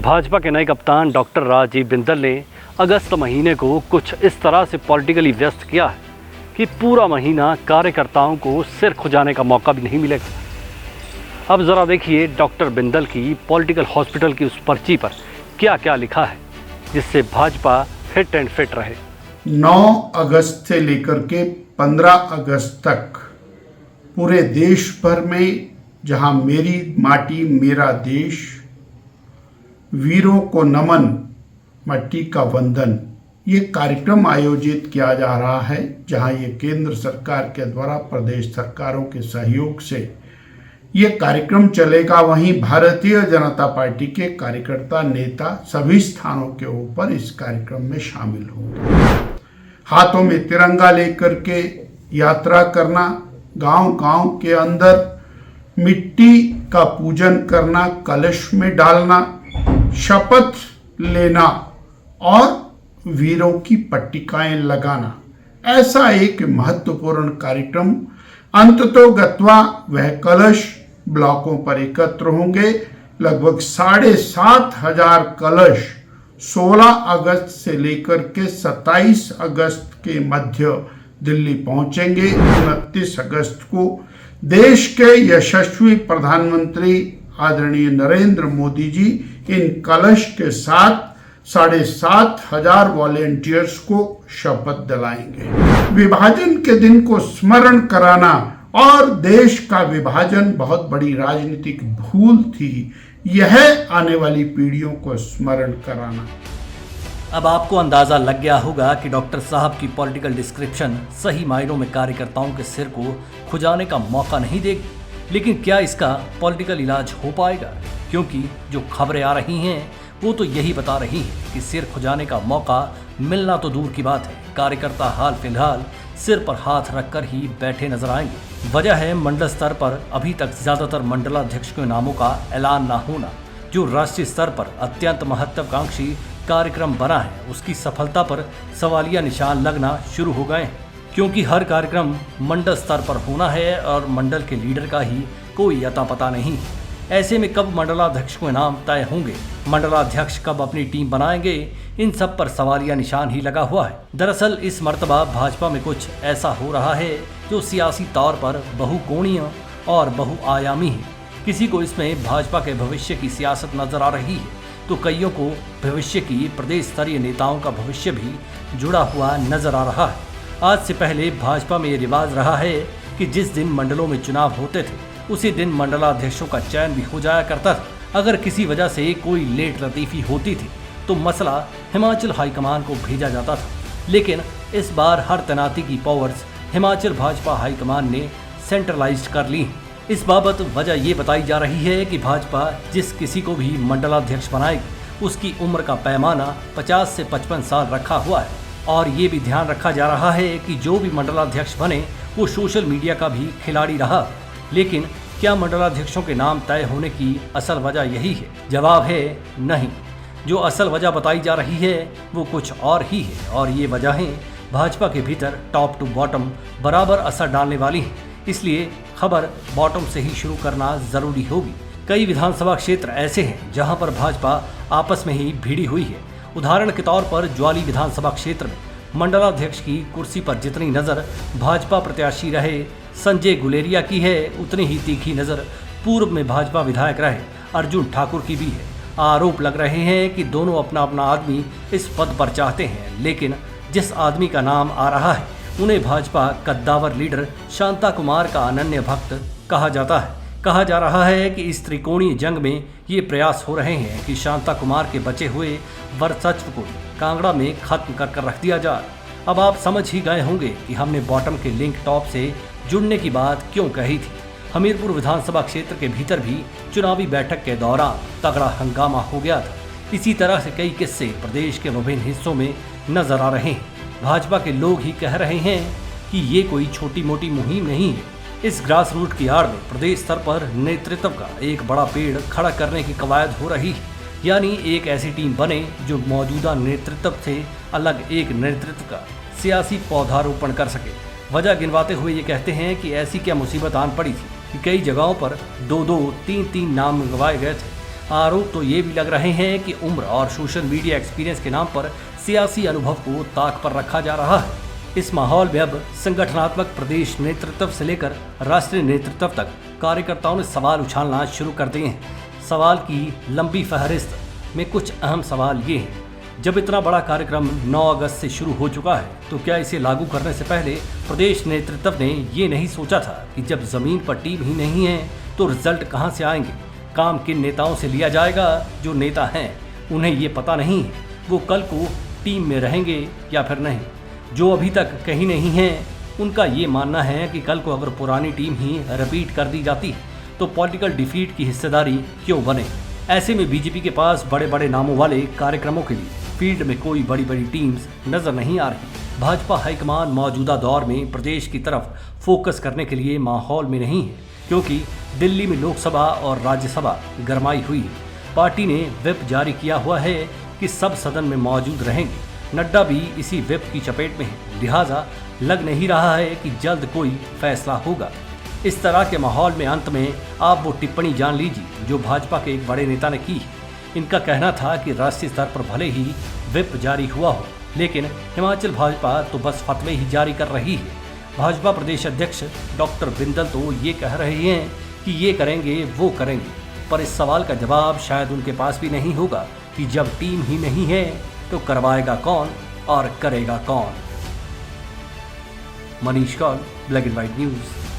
भाजपा के नए कप्तान डॉक्टर राजीव बिंदल ने अगस्त महीने को कुछ इस तरह से पॉलिटिकली व्यस्त किया है कि पूरा महीना कार्यकर्ताओं को सिर खुजाने का मौका भी नहीं मिलेगा। अब ज़रा देखिए डॉक्टर बिंदल की पॉलिटिकल हॉस्पिटल की उस पर्ची पर क्या क्या लिखा है जिससे भाजपा हिट एंड फिट रहे। 9 अगस्त से लेकर के 15 अगस्त तक पूरे देश भर में जहां मेरी माटी मेरा देश, वीरों को नमन, मट्टी का वंदन, ये कार्यक्रम आयोजित किया जा रहा है। जहां ये केंद्र सरकार के द्वारा प्रदेश सरकारों के सहयोग से ये कार्यक्रम चलेगा, वहीं भारतीय जनता पार्टी के कार्यकर्ता नेता सभी स्थानों के ऊपर इस कार्यक्रम में शामिल होंगे। हाथों में तिरंगा लेकर के यात्रा करना, गांव-गांव के अंदर मिट्टी का पूजन करना, कलश में डालना, शपथ लेना और वीरों की पट्टिकाएं लगाना, ऐसा एक महत्वपूर्ण कार्यक्रम अंततोगत्वा वह कलश ब्लॉकों पर एकत्र होंगे। लगभग 7,500 कलश 16 अगस्त से लेकर के 27 अगस्त के मध्य दिल्ली पहुंचेंगे। 29 अगस्त को देश के यशस्वी प्रधानमंत्री आदरणीय नरेंद्र मोदी जी इन कलश के साथ 7,500 वॉलेंटियर्स को शपथ दिलाएंगे। विभाजन के दिन को स्मरण कराना, और देश का विभाजन बहुत बड़ी राजनीतिक भूल थी, यह आने वाली पीढ़ियों को स्मरण कराना। अब आपको अंदाजा लग गया होगा कि डॉक्टर साहब की पॉलिटिकल डिस्क्रिप्शन सही मायनों में कार्यकर्ताओं के सिर को खुजाने का मौका नहीं देगी, लेकिन क्या इसका पॉलिटिकल इलाज हो पाएगा? क्योंकि जो खबरें आ रही हैं वो तो यही बता रही है कि सिर खुजाने का मौका मिलना तो दूर की बात है, कार्यकर्ता हाल फिलहाल सिर पर हाथ रखकर ही बैठे नजर आएंगे। वजह है मंडल स्तर पर अभी तक ज्यादातर मंडलाध्यक्ष के नामों का ऐलान ना होना। जो राष्ट्रीय स्तर पर अत्यंत महत्वाकांक्षी कार्यक्रम बना है उसकी सफलता पर सवालिया निशान लगना शुरू हो गए हैं, क्योंकि हर कार्यक्रम मंडल स्तर पर होना है और मंडल के लीडर का ही कोई अता पता नहीं है। ऐसे में कब मंडलाध्यक्ष के नाम तय होंगे, मंडलाध्यक्ष कब अपनी टीम बनाएंगे, इन सब पर सवालिया निशान ही लगा हुआ है। दरअसल इस मर्तबा भाजपा में कुछ ऐसा हो रहा है जो सियासी तौर पर बहुकोणीय और बहुआयामी है। किसी को इसमें भाजपा के भविष्य की सियासत नजर आ रही है तो कईयों को भविष्य की प्रदेश स्तरीय नेताओं का भविष्य भी जुड़ा हुआ नजर आ रहा है। आज से पहले भाजपा में ये रिवाज रहा है कि जिस दिन मंडलों में चुनाव होते थे उसी दिन मंडलाध्यक्षों का चयन भी हो जाया करता था। अगर किसी वजह से कोई लेट लतीफी होती थी तो मसला हिमाचल हाईकमान को भेजा जाता था, लेकिन इस बार हर तैनाती की पावर्स हिमाचल भाजपा हाईकमान ने सेंट्रलाइज्ड कर ली। इस बाबत वजह ये बताई जा रही है कि भाजपा जिस किसी को भी मंडलाध्यक्ष बनाएगी उसकी उम्र का पैमाना 50 से 55 साल रखा हुआ है, और ये भी ध्यान रखा जा रहा है कि जो भी मंडलाध्यक्ष बने वो सोशल मीडिया का भी खिलाड़ी रहा। लेकिन क्या मंडलाध्यक्षों के नाम तय होने की असल वजह यही है? जवाब है नहीं। जो असल वजह बताई जा रही है वो कुछ और ही है, और ये वजहें भाजपा के भीतर टॉप टू बॉटम बराबर असर डालने वाली हैं। इसलिए खबर बॉटम से ही शुरू करना जरूरी होगी। कई विधानसभा क्षेत्र ऐसे हैं जहां पर भाजपा आपस में ही भिड़ी हुई है। उदाहरण के तौर पर ज्वाली विधानसभा क्षेत्र में मंडलाध्यक्ष की कुर्सी पर जितनी नजर भाजपा प्रत्याशी रहे संजय गुलेरिया की है, उतनी ही तीखी नजर पूर्व में भाजपा विधायक रहे अर्जुन ठाकुर की भी है। आरोप लग रहे हैं कि दोनों अपना अपना आदमी इस पद पर चाहते हैं, लेकिन जिस आदमी का नाम आ रहा है उन्हें भाजपा कद्दावर लीडर शांता कुमार का अनन्य भक्त कहा जाता है। कहा जा रहा है कि इस त्रिकोणीय जंग में ये प्रयास हो रहे हैं कि शांता कुमार के बचे हुए वर्चस्व को कांगड़ा में खत्म कर रख दिया जाए। अब आप समझ ही गए होंगे कि हमने बॉटम के लिंक टॉप से जुड़ने की बात क्यों कही थी। हमीरपुर विधानसभा क्षेत्र के भीतर भी चुनावी बैठक के दौरान तगड़ा हंगामा हो गया था। इसी तरह से कई किस्से प्रदेश के विभिन्न हिस्सों में नजर आ रहे हैं। भाजपा के लोग ही कह रहे हैं कि ये कोई छोटी मोटी मुहिम नहीं है। इस ग्रास रूट की आड़ में प्रदेश स्तर पर नेतृत्व का एक बड़ा पेड़ खड़ा करने की कवायद हो रही है, यानी एक ऐसी टीम बने जो मौजूदा नेतृत्व से अलग एक नेतृत्व का सियासी पौधारोपण कर सके। वजह गिनवाते हुए ये कहते हैं कि ऐसी क्या मुसीबत आन पड़ी थी कि कई जगहों पर 2-2, 3-3 नाम मंगवाए गए थे। आरोप तो ये भी लग रहे हैं कि उम्र और सोशल मीडिया एक्सपीरियंस के नाम पर सियासी अनुभव को ताक पर रखा जा रहा है। इस माहौल में अब संगठनात्मक प्रदेश नेतृत्व से लेकर राष्ट्रीय नेतृत्व तक कार्यकर्ताओं ने सवाल उछालना शुरू कर दिए हैं। सवाल की लंबी फहरिस्त में कुछ अहम सवाल ये हैं। जब इतना बड़ा कार्यक्रम 9 अगस्त से शुरू हो चुका है तो क्या इसे लागू करने से पहले प्रदेश नेतृत्व ने ये नहीं सोचा था कि जब जमीन पर टीम ही नहीं है तो रिजल्ट कहाँ से आएंगे? काम किन नेताओं से लिया जाएगा? जो नेता हैं उन्हें ये पता नहीं है वो कल को टीम में रहेंगे या फिर नहीं। जो अभी तक कहीं नहीं हैं उनका ये मानना है कि कल को अगर पुरानी टीम ही रिपीट कर दी जाती है तो पॉलिटिकल डिफीट की हिस्सेदारी क्यों बने। ऐसे में बीजेपी के पास बड़े बड़े नामों वाले कार्यक्रमों के लिए फील्ड में कोई बड़ी बड़ी टीम्स नजर नहीं आ रही। भाजपा हाईकमान मौजूदा दौर में प्रदेश की तरफ फोकस करने के लिए माहौल में नहीं है, क्योंकि दिल्ली में लोकसभा और राज्यसभा गरमाई हुई है। पार्टी ने व्हिप जारी किया हुआ है कि सब सदन में मौजूद रहेंगे। नड्डा भी इसी व्हिप की चपेट में है, लिहाजा लग नहीं रहा है कि जल्द कोई फैसला होगा। इस तरह के माहौल में अंत में आप वो टिप्पणी जान लीजिए जो भाजपा के एक बड़े नेता ने की। इनका कहना था कि राष्ट्रीय स्तर पर भले ही व्हिप जारी हुआ हो, लेकिन हिमाचल भाजपा तो बस फतवे ही जारी कर रही है। भाजपा प्रदेश अध्यक्ष डॉक्टर बिंदल तो ये कह रहे हैं कि ये करेंगे वो करेंगे, पर इस सवाल का जवाब शायद उनके पास भी नहीं होगा कि जब टीम ही नहीं है तो करवाएगा कौन और करेगा कौन। Manish Kaul, black and white news.